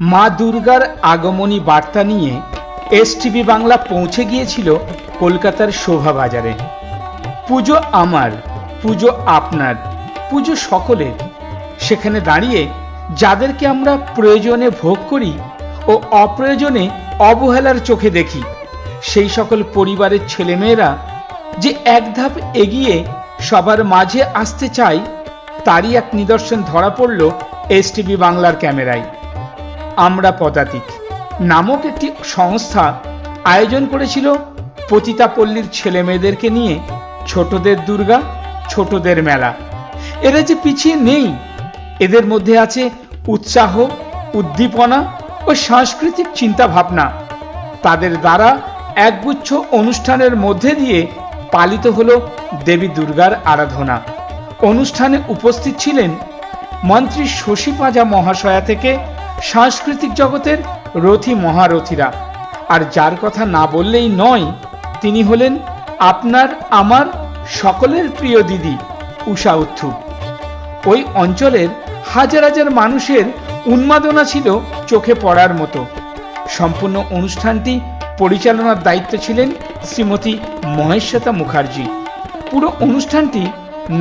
মা দুর্গার আগমনী বার্তা নিয়ে এসটিভি বাংলা পৌঁছে গিয়েছিল কলকাতার শোভাবাজারে। পুজো আমার, পুজো আপনার, পুজো সকলের। সেখানে দাঁড়িয়ে যাদেরকে আমরা প্রয়োজনে ভোগ করি ও অপ্রয়োজনে অবহেলার চোখে দেখি, সেই সকল পরিবারের ছেলেমেয়েরা যে এক ধাপ এগিয়ে সবার মাঝে আসতে চায়, তারই এক নিদর্শন ধরা পড়ল এসটিভি বাংলার ক্যামেরায়। আমরা পদাতিক নামক একটি সংস্থা আয়োজন করেছিল পতিতাপল্লীর ছেলেমেয়েদেরকে নিয়ে ছোটদের দুর্গা, ছোটদের মেলা। এরা যে পিছিয়ে নেই, এদের মধ্যে আছে উৎসাহ, উদ্দীপনা ও সাংস্কৃতিক চিন্তা ভাবনা। তাদের দ্বারা একগুচ্ছ অনুষ্ঠানের মধ্যে দিয়ে পালিত হলো দেবী দুর্গার আরাধনা। অনুষ্ঠানে উপস্থিত ছিলেন মন্ত্রী শশী পাঁজা মহাশয়া থেকে সাংস্কৃতিক জগতের রথী মহারথীরা। আর যার কথা না বললেই নয়, তিনি হলেন আপনার আমার সকলের প্রিয় দিদি উষা উত্থুপ। ওই অঞ্চলের হাজার হাজার মানুষের উন্মাদনা ছিল চোখে পড়ার মতো। সম্পূর্ণ অনুষ্ঠানটি পরিচালনার দায়িত্ব ছিলেন শ্রীমতী মহেশ্বতা মুখার্জি। পুরো অনুষ্ঠানটি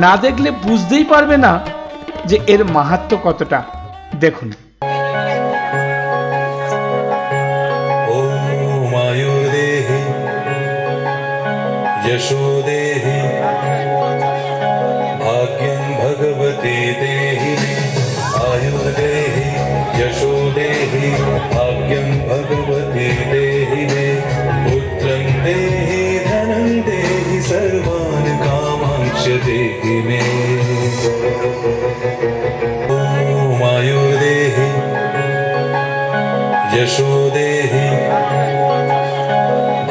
না দেখলে বুঝতেই পারবে না যে এর মাহাত্ম্য কতটা। দেখুন। यशोदेहि भाग्यं भगवते देहि आयुर्देहि यशोदेहि भाग्यं भगवते देहि मे पुत्रं देहि धनं देहि सर्वान् कामांश्च देहि मे ॐ आयुर्देहि यशोदेहि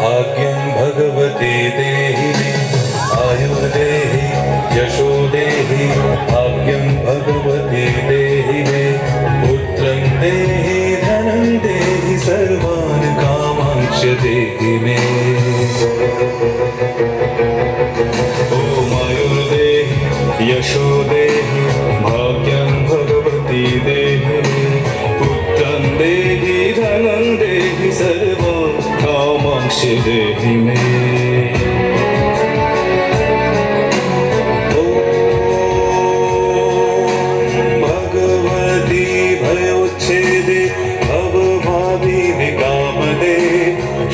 भाग्यं भगवते देहि मे आयुर्देहि यशोदेहि भाग्यं भगवते देहि मे पुत्रं देहि धनं देहि सर्वान् कामांश्च देहि मे ॐ आयुर्देहि यशोदेहि भाग्यं भगवते देहि मे पुत्रं देहि धनं देहि सर्वान् कामांश्च देहि मे भगवती भयोच्छेदे भवभावी निकामदे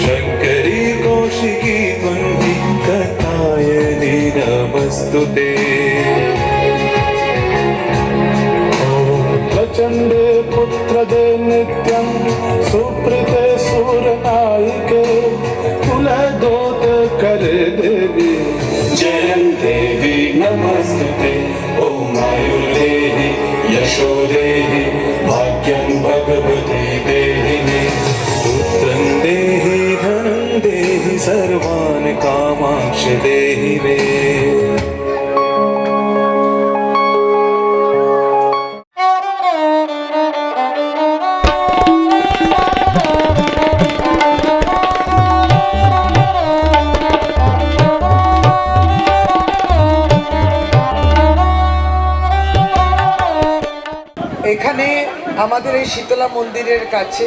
शङ्करी कौशिकी कुन्ती कथायनी नमस्तुते प्रचण्डे पुत्रदे नित्यं सुप्रते सूरनायिके कुलदोत कर देवी जयं देवी नमस्तुते ॐ आयुर्देहि यशोदेहि भाग्यं भगवते देहि मे पुत्रं देहि धनं देहि सर्वान् कामांश्च देहि मे এখানে আমাদের এই শীতলা মন্দিরের কাছে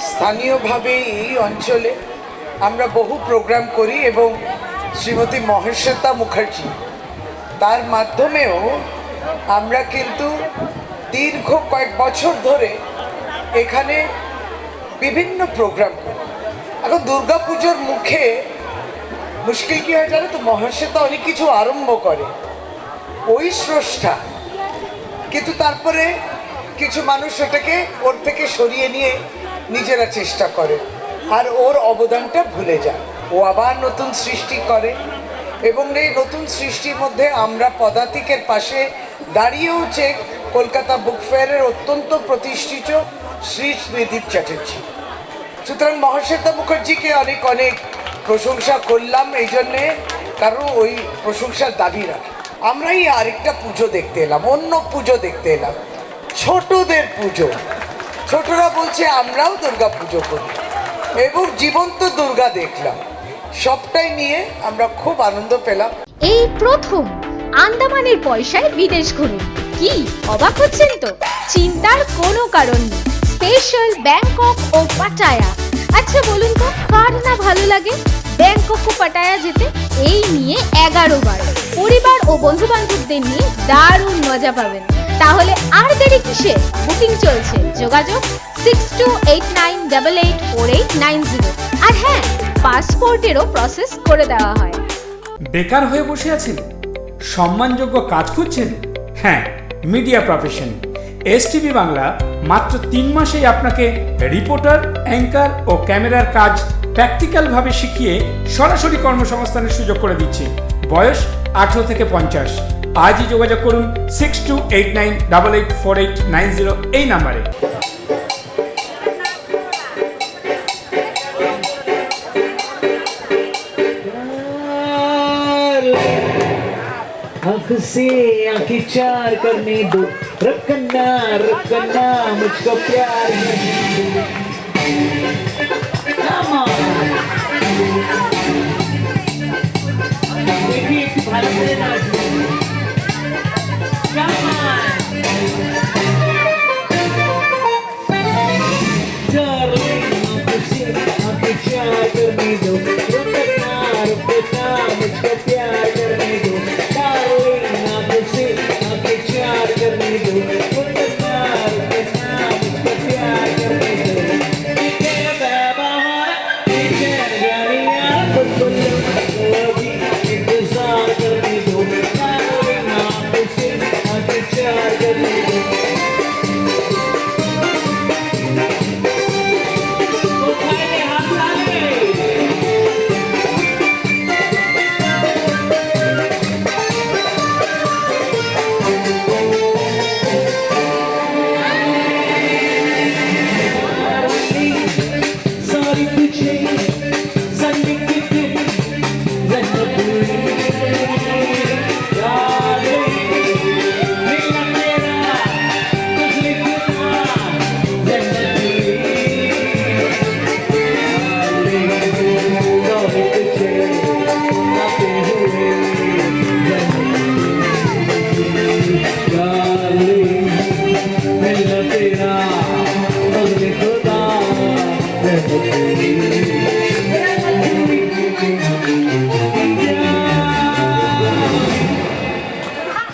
স্থানীয়ভাবে এই অঞ্চলে আমরা বহু প্রোগ্রাম করি এবং শ্রীমতী মহেশ্বতা মুখার্জি তার মাধ্যমেও আমরা কিন্তু দীর্ঘ কয়েক বছর ধরে এখানে বিভিন্ন প্রোগ্রাম করি। এখন দুর্গাপুজোর মুখে মুশকিল কী হয় জানো তো, মহেশ্বতা অনেক কিছু আরম্ভ করে, ওই স্রষ্টা, কিন্তু তারপরে কিছু মানুষ ওটাকে ওর থেকে সরিয়ে নিয়ে নিজেরা চেষ্টা করে আর ওর অবদানটা ভুলে যায়। ও আবার নতুন সৃষ্টি করে এবং এই নতুন সৃষ্টির মধ্যে আমরা পদাতিকের পাশে দাঁড়িয়েও যে কলকাতা বুক ফেয়ারের অত্যন্ত প্রতিষ্ঠিত শ্রী শ্রীদীপ চ্যাটার্জি। সুতরাং মহেশ্বতা মুখার্জিকে অনেক অনেক প্রশংসা করলাম এই জন্যে, কারণ ওই প্রশংসার দাবি রাখে। আমরাই আরেকটা পুজো দেখতে এলাম, অন্য পুজো দেখতে এলাম, ছোটদের পুজো। ছোটরা বলছে আমরাও দুর্গা পুজো করি এবং জীবন্ত দুর্গা দেখলাম। সবটাই নিয়ে আমরা খুব আনন্দ পেলাম। এই প্রথম আন্দামানের পয়সায় বিদেশ ঘুরুন। কি অবাক হচ্ছেন তো? চিন্তার কোনো কারণ নেই। স্পেশাল ব্যাংকক ও পাটায়া। আচ্ছা বলুন তো কার না ভালো লাগে ব্যাংকক ও পাটায়া যেতে? এই নিয়ে 11 বার পরিবার ও বন্ধু বান্ধবদের নিয়ে দারুণ মজা পাবেন। তাহলে আর দেরি কিসের? বুকিং চলছে, যোগাযোগ 6289884890। আর হ্যাঁ, পাসপোর্টেরও প্রসেস করে দেওয়া হয়। বেকার হয়ে বসে আছেন? সম্মানযোগ্য কাজ খুঁজছেন? হ্যাঁ, মিডিয়া প্রফেশন এসটিভি বাংলা মাত্র 3 মাসেই আপনাকে রিপোর্টার, অ্যাঙ্কার ও ক্যামেরার কাজ প্র্যাকটিক্যালভাবে শিখিয়ে সরাসরি কর্মসংস্থানের সুযোগ করে দিচ্ছে। বয়স 18 থেকে 50। আজই যোগাযোগ করুন 6289884890 এই নাম্বারে। आँख से आँखें चार करने दो, रखना रखना मुझको प्यार करने दो। Come on। देखिए एक भारत में नाच। Come on। Darling, आँख से आँखें चार करने दो, रखना रखना मुझको प्यार करने दो।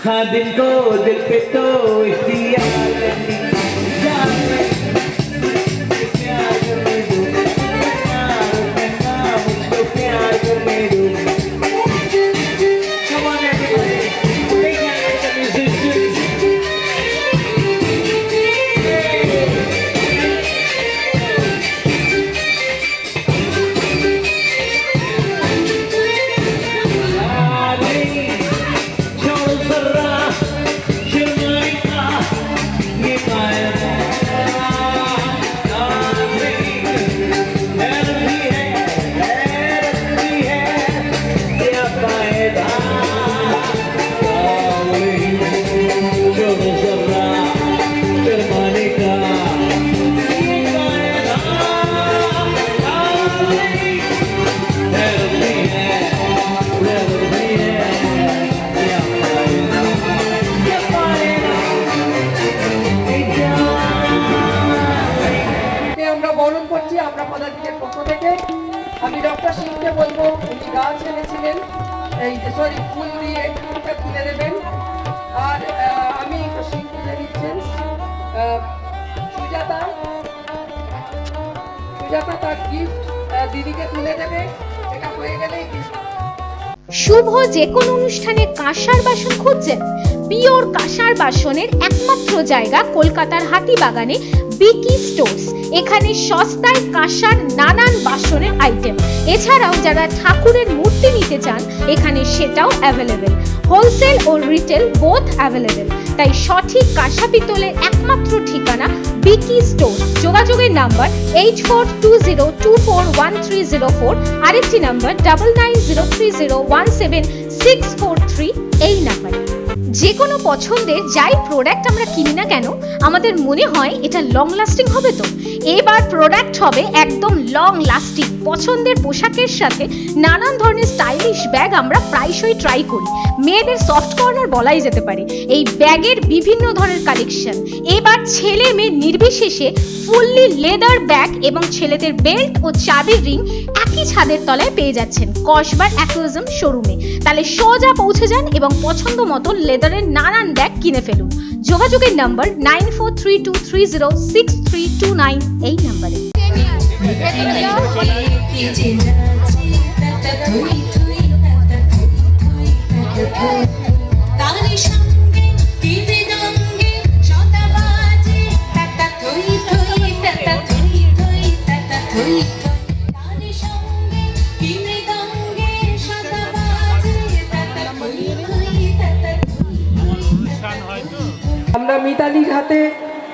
हाँ दिल को दिल पे तो इख्तियार करनी, प्यार करने दो, मुझको प्यार करने दो। Come on everybody, bring out the musicians। বরণ করছি আমরা পদাধিকার পক্ষ থেকে। আমি ডক্টর সিংকে বলবো উনি গাছ এনেছিলেন, এই সরি ফুল দিয়ে ফুলটা তুলে দেবেন। আর আমি সিং তুলে দিচ্ছেন। সুজাতা তার গিফট দিদিকে তুলে দেবে, এটা হয়ে গেলেই গিফট। শুভ যে কোনো অনুষ্ঠানে কাঁসার বাসন খুঁজছেন? পিওর কাঁসার বাসনের একমাত্র জায়গা কলকাতার হাতিবাগানে বিকি স্টোর্স। এখানে সস্তায় কাঁসার নানান বাসনের আইটেম, এছাড়াও যারা ঠাকুরের মূর্তি নিতে চান এখানে সেটাও অ্যাভেলেবেল। হোলসেল ও রিটেল বোথ অ্যাভেলেবেল। তাই সঠিক কাঁসা পিতলের একমাত্র ঠিকানা বিকি স্টোর্স। যোগাযোগের নাম্বার 8420241304, আরেকটি নাম্বার 9903017643 এই নাম্বারে। যে কোনো পছন্দের যাই প্রোডাক্ট আমরা কিনি না কেন আমাদের মনে হয় এটা লং লাস্টিং হবে তো। এবার প্রোডাক্ট হবে একদম লং লাস্টিং। পছন্দের পোশাকের সাথে নানান ধরনের স্টাইলিশ ব্যাগ আমরা প্রায়শই ট্রাই করি। মেয়েদের সফট কর্নার বলাই যেতে পারে এই ব্যাগের বিভিন্ন ধরনের কালেকশন। এবার ছেলে মেয়ে নির্বিশেষে ফুললি লেদার ব্যাগ এবং ছেলেদের বেল্ট ও চাবির রিং একই ছাদের তলায় পেয়ে যাচ্ছেন কসবার অ্যাকুয়াজম শোরুমে। তাহলে সোজা পৌঁছে যান এবং পছন্দ মতো লেদারের নানান ব্যাগ কিনে ফেলুন। যোগাযোগের নাম্বার 9432306329 এই নাম্বারে। আমরা মিতালির হাতে,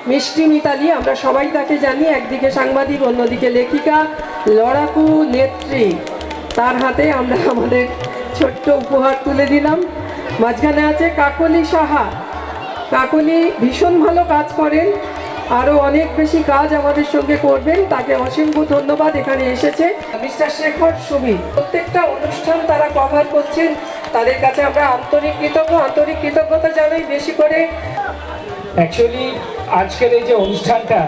মিষ্টি মিতালি, আমরা সবাই তাকে জানি, একদিকে সাংবাদিক অন্যদিকে লেখিকা, লড়াকু নেত্রী, তার হাতে আমরা আমাদের ছোট্ট উপহার তুলে দিলাম। মাঝখানে আছে কাকলি সাহা। কাকলি ভীষণ ভালো কাজ করেন, আরও অনেক বেশি কাজ আমাদের সঙ্গে করবেন, তাকে অসংখ্য ধন্যবাদ এখানে এসেছে। মিস্টার শেখর সুমিত, প্রত্যেকটা অনুষ্ঠান তারা কভার করছেন, তাদের কাছে আমরা আন্তরিক কৃতজ্ঞতা জানাই বেশি করে। অ্যাকচুয়ালি আজকের এই যে অনুষ্ঠানটা,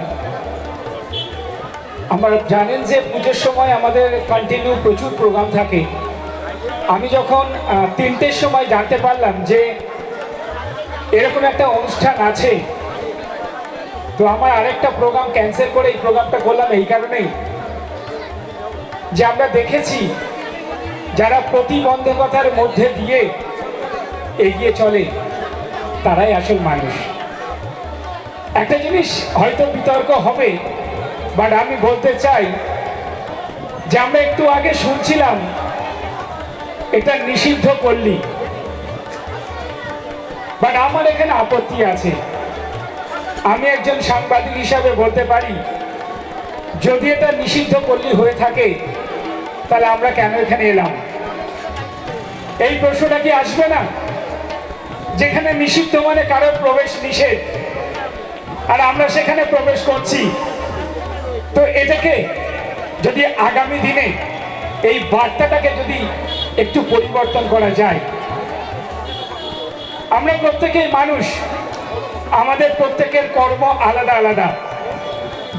আমরা জানেন যে পুজোর সময় আমাদের কন্টিনিউ প্রচুর প্রোগ্রাম থাকে। আমি যখন 3টের সময় জানতে পারলাম যে এরকম একটা অনুষ্ঠান আছে, তো আমার আরেকটা প্রোগ্রাম ক্যান্সেল করে এই প্রোগ্রামটা করলাম এই কারণেই যে আমরা দেখেছি যারা প্রতিবন্ধকতার মধ্যে দিয়ে এগিয়ে চলে তারাই আসল মানুষ। একটা জিনিস হয়তো বিতর্ক হবে, বাট আমি বলতে চাই যে আমরা একটু আগে শুনছিলাম এটা নিষিদ্ধ পল্লী, বাট আমার এখানে আপত্তি আছে। আমি একজন সাংবাদিক হিসাবে বলতে পারি, যদি এটা নিষিদ্ধ পল্লী হয়ে থাকে তাহলে আমরা কেন এখানে এলাম? এই প্রশ্নটা কি আসবে না? যেখানে নিষিদ্ধ মানে কারোর প্রবেশ নিষেধ, আর আমরা সেখানে প্রবেশ করছি। তো এটাকে যদি আগামী দিনে এই বার্তাটাকে যদি একটু পরিবর্তন করা যায়। আমরা প্রত্যেকেই মানুষ, আমাদের প্রত্যেকের কর্ম আলাদা আলাদা।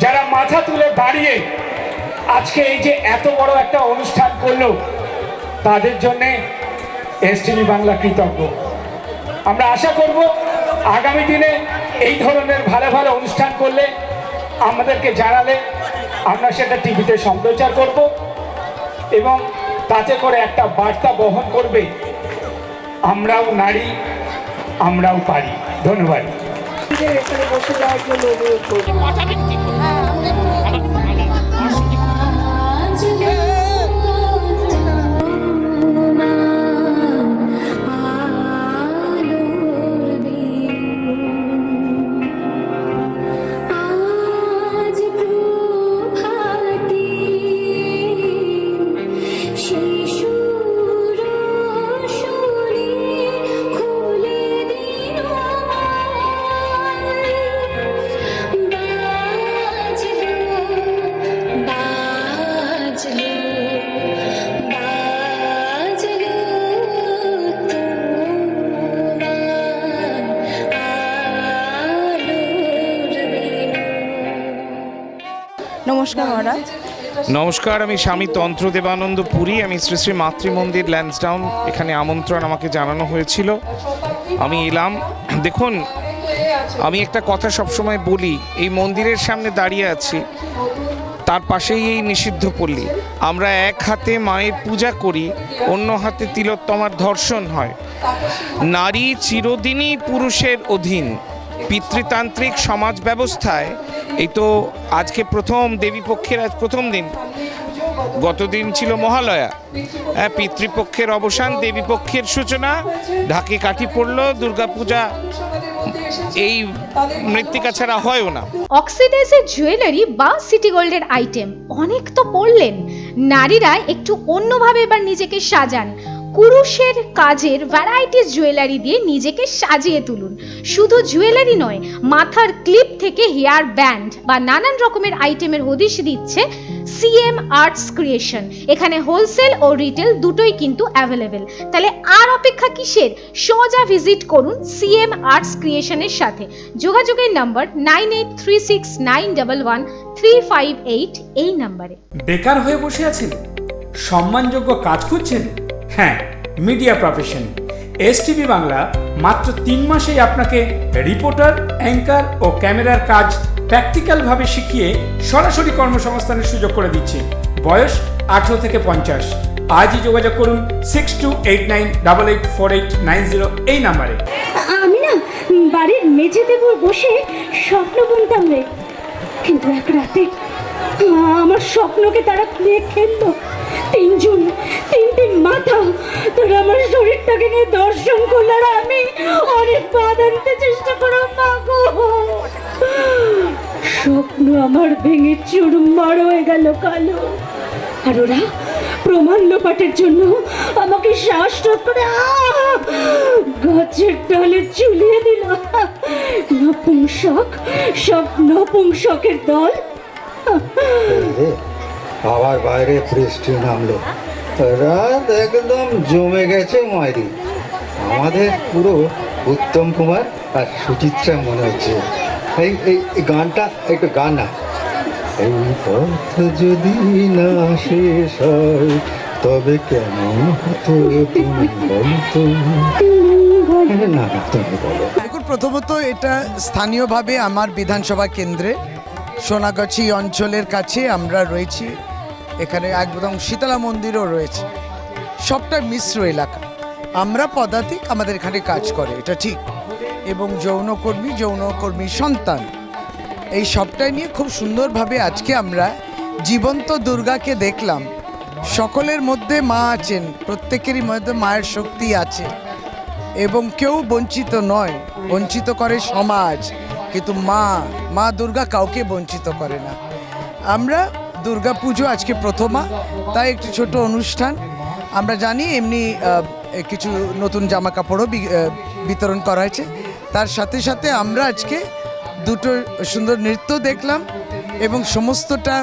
যারা মাথা তুলে দাঁড়িয়ে আজকে এই যে এত বড় একটা অনুষ্ঠান করলো, তাদের জন্যে এসটিভি বাংলা কৃতজ্ঞ। আমরা আশা করব আগামী দিনে এই ধরনের ভালো ভালো অনুষ্ঠান করলে, আমাদেরকে জানালে আমরা সেটা টিভিতে সম্প্রচার করব এবং তাতে করে একটা বার্তা বহন করবে, আমরাও নারী, আমরাও পারি। ধন্যবাদ। এখানে বসে যাওয়ার জন্য অনুরোধ করবো। নমস্কার মহারাজ। নমস্কার, আমি স্বামী তন্ত্র দেবানন্দ পুরী। আমি শ্রী শ্রী মাতৃমন্দির ল্যান্সডাউন, এখানে আমন্ত্রণ আমাকে জানানো হয়েছিল, আমি এলাম। দেখুন, আমি একটা কথা সবসময় বলি, এই মন্দিরের সামনে দাঁড়িয়ে আছি, তার পাশেই এই নিষিদ্ধ পল্লী। আমরা এক হাতে মায়ের পূজা করি, অন্য হাতে তিলোত্তমার ধর্ষণ হয়। নারী চিরদিনই পুরুষের অধীন। পিতৃতান্ত্রিক সমাজ ব্যবস্থায় এই তো আজকে প্রথম দেবীপক্ষের আজ প্রথম দিন, গতদিন ছিল মহালয়া। পিতৃপক্ষের অবসান, দেবীপক্ষের সূচনা, ঢাকে কাঠি পড়লো, দুর্গাপূজা এই মৃত্তিকা ছাড়া হয়ও না। অক্সিডাইজের জুয়েলারি বা সিটি গোল্ডের আইটেম অনেক তো পড়লেন, নারীরা একটু অন্যভাবে এবার নিজেকে সাজান। কুরুশের কাজের ভ্যারাইটিস জুয়েলারি দিয়ে নিজেকে সাজিয়ে তুলুন। শুধু জুয়েলারি নয়, মাথার ক্লিপ থেকে হেয়ার ব্যান্ড বা নানান রকমের আইটেমের হদিশ দিচ্ছে সিএম আর্টস ক্রিয়েশন। এখানে হোলসেল ও রিটেল দুটোই কিন্তু অ্যাভেলেবেল। তাহলে আর অপেক্ষা কিসের? সোজা ভিজিট করুন সিএম আর্টস ক্রিয়েশনের সাথে। যোগাযোগের নাম্বার 9836911358 এই নাম্বারে। বেকার হয়ে বসে আছেন? সম্মানযোগ্য কাজ খুঁজছেন? হ্যাঁ, মিডিয়া প্রফেশন এসটিভি বাংলা মাত্র 3 মাসেই আপনাকে রিপোর্টার, অ্যাঙ্কার ও ক্যামেরার কাজ প্র্যাকটিক্যালভাবে শিখিয়ে সরাসরি কর্মসংস্থানের সুযোগ করে দিচ্ছে। বয়স 18 থেকে 50। আজই যোগাযোগ করুন 6289884890 এই নাম্বারে। আমি না বাড়ির মেঝেতে বসে স্বপ্ন বুনতাম রে, কিন্তু এক রাতে আমার স্বপ্নকে তারা নিয়ে খেললো। তিনটি মাথা তারা আমার শরীরটাকে নিয়ে দর্শন করলো, আর আমি অনেক বাধা দিতে চেষ্টা করলাম। স্বপ্ন আমার ভেঙে চুরমার হয়ে গেল কালো, আর ওরা প্রমাণ লোপাটের জন্য আমাকে শ্বাসরোধ করে গাছের ডালে ঝুলিয়ে দিল। নপুংসক, সব নপুংসকের দল। আবার বাইরে বৃষ্টি নামলো, রাত একদম জমে গেছে মাইরি। আমাদের পুরো উত্তম কুমার আর সুচিত্রা মনে হচ্ছে। এই এই গানটা একটু গান না। এই পথ যদি না শেষ হয় তবে কেমন হতো তুমি বলতো। না না, তুমি বলো। দেখুন, প্রথমত এটা স্থানীয়ভাবে আমার বিধানসভা কেন্দ্রে সোনাগাছি অঞ্চলের কাছে আমরা রয়েছি। এখানে একদম শীতলা মন্দিরও রয়েছে, সবটা মিশ্র এলাকা। আমরা পদাতিক, আমাদের এখানে কাজ করে, এটা ঠিক। এবং যৌনকর্মী সন্তান, এই সবটাই নিয়ে খুব সুন্দরভাবে আজকে আমরা জীবন্ত দুর্গাকে দেখলাম। সকলের মধ্যে মা আছেন, প্রত্যেকেরই মধ্যে মায়ের শক্তি আছে এবং কেউ বঞ্চিত নয়। বঞ্চিত করে সমাজ, কিন্তু মা দুর্গা কাউকে বঞ্চিত করে না। আমরা দুর্গা পুজো আজকে প্রথমা, তাই একটি ছোট অনুষ্ঠান। আমরা জানি এমনি কিছু নতুন জামা কাপড়ও বিতরণ করা হয়েছে। তার সাথে সাথে আমরা আজকে দুটো সুন্দর নৃত্য দেখলাম এবং সমস্তটা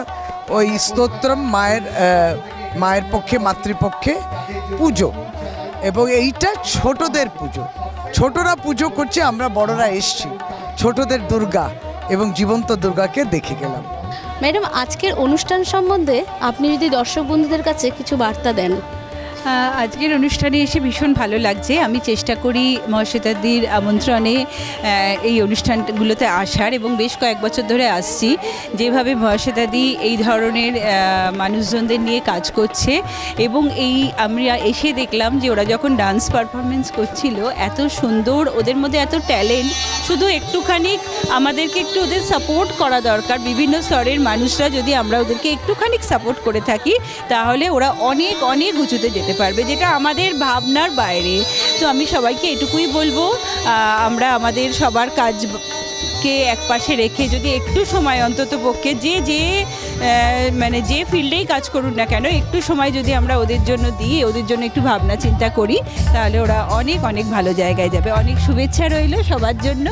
ওই স্তোত্রম, মায়ের পক্ষে, মাতৃপক্ষে পুজো। এবং এইটা ছোটদের পুজো, ছোটরা পুজো করছে, আমরা বড়রা এসছি ছোটদের দুর্গা এবং জীবন্ত দুর্গাকে দেখে গেলাম। ম্যাডাম, আজকের অনুষ্ঠান সম্বন্ধে আপনি যদি দর্শক বন্ধুদের কাছে কিছু বার্তা দেন। আজকের অনুষ্ঠানে এসে ভীষণ ভালো লাগছে। আমি চেষ্টা করি মহাশ্বেতাদির আমন্ত্রণে এই অনুষ্ঠানগুলোতে আসার, এবং বেশ কয়েক বছর ধরে আসছি। যেভাবে মহাশ্বেতাদি এই ধরনের মানুষজনদের নিয়ে কাজ করছে, এবং আমরা এসে দেখলাম যে ওরা যখন ডান্স পারফরমেন্স করছিল, এত সুন্দর, ওদের মধ্যে এত ট্যালেন্ট। শুধু একটুখানি আমাদেরকে একটু ওদের সাপোর্ট করা দরকার। বিভিন্ন স্তরের মানুষরা যদি আমরা ওদেরকে একটুখানি সাপোর্ট করে থাকি, তাহলে ওরা অনেক অনেক উঁচুতে যেতে পারবে, যেটা আমাদের ভাবনার বাইরে। তো আমি সবাইকে এটুকুই বলবো, আমরা আমাদের সবার কাজকে একপাশে রেখে যদি একটু সময় অন্তত পক্ষে যে ফিল্ডেই কাজ করুন না কেন, একটু সময় যদি আমরা ওদের জন্য দিই, ওদের জন্য একটু ভাবনা চিন্তা করি, তাহলে ওরা অনেক অনেক ভালো জায়গায় যাবে। অনেক শুভেচ্ছা রইল সবার জন্য।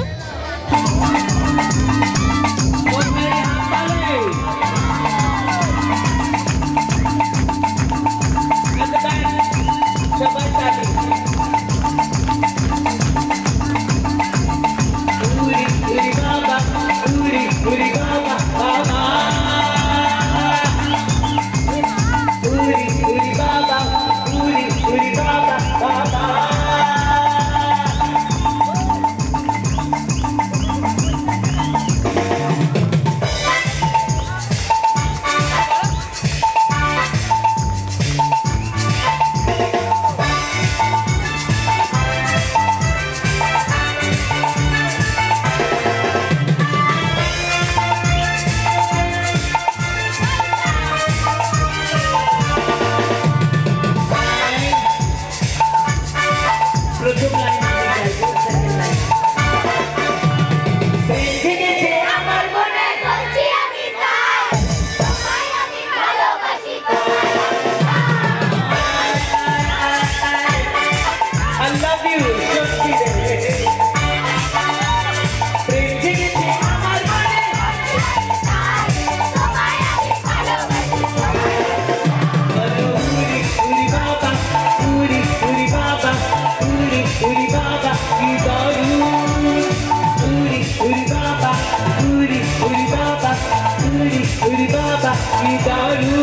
की दारू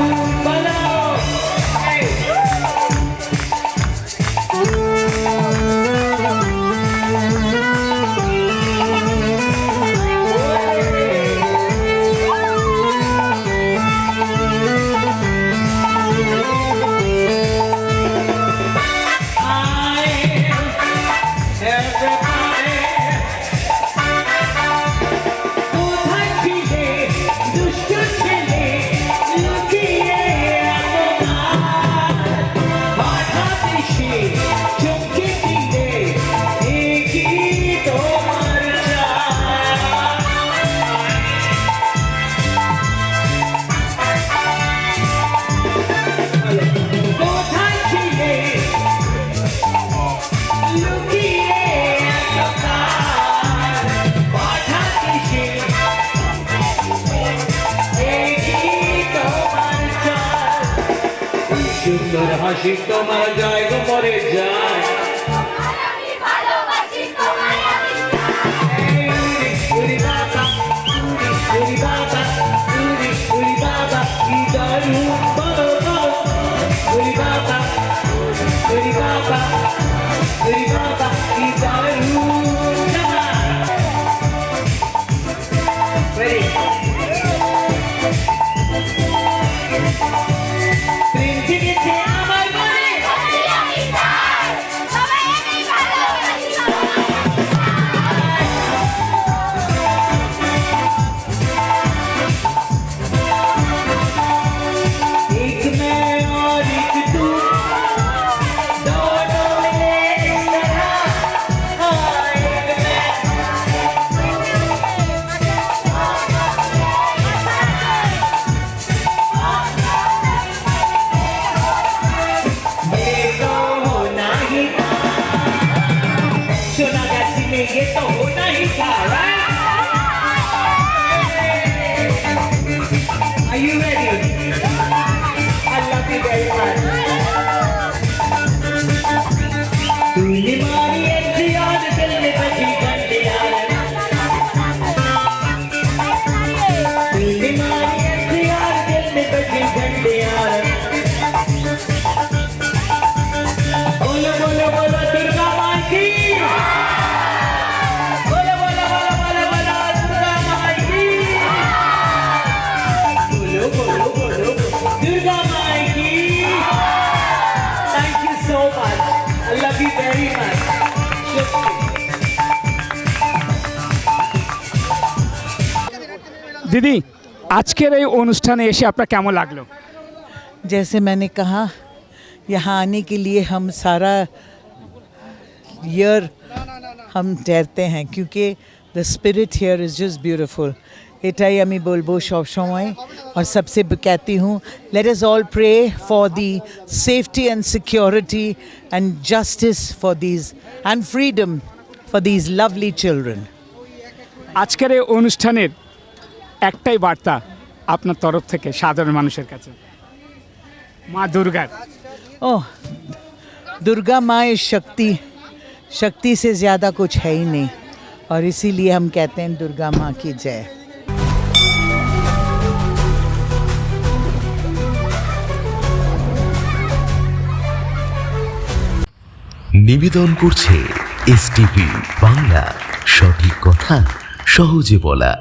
बनाओ সুন্দর হাসি তোমার যায় গো মরে যায় উরি বাবা উরি বাবা উরি বাবা কি দারু বলো বলো উরি বাবা উরি বাবা উরি বাবা কি দারু Ready? ये तो होना ही था, right? Are you ready? I love you very much. तूने मारी ऐसी याद दिल में बची घंटे यार तूने मारी ऐसी याद दिल में बची घंटे यार बोलो बोलो बोलो दुर्गा माँ की Durga Maiki, thank you so much. I love you very much. দিদি আজকের এই অনুষ্ঠানে এসে আপনার কেমন লাগলো? जैसे मैंने कहा यहाँ आने के लिए हम सारा ईयर हम ठहरते हैं क्योंकि the spirit here is just beautiful এটাই আমি বলবো সব সময় और सबसे कहती हूँ let us all pray for the safety and security and justice for these and freedom for these lovely children আজকের এই অনুষ্ঠানের একটাই বার্তা আপনার তরফ থেকে সাধারণ মানুষের কাছে মা দুর্গার ओह दुर्गा माँ इस शक्ति से ज़्यादा कुछ है ही नहीं और इसीलिए हम कहते हैं दुर्गा माँ की जय নিবেদন করছে এসটিভি বাংলা সঠিক কথা সহজে বলা।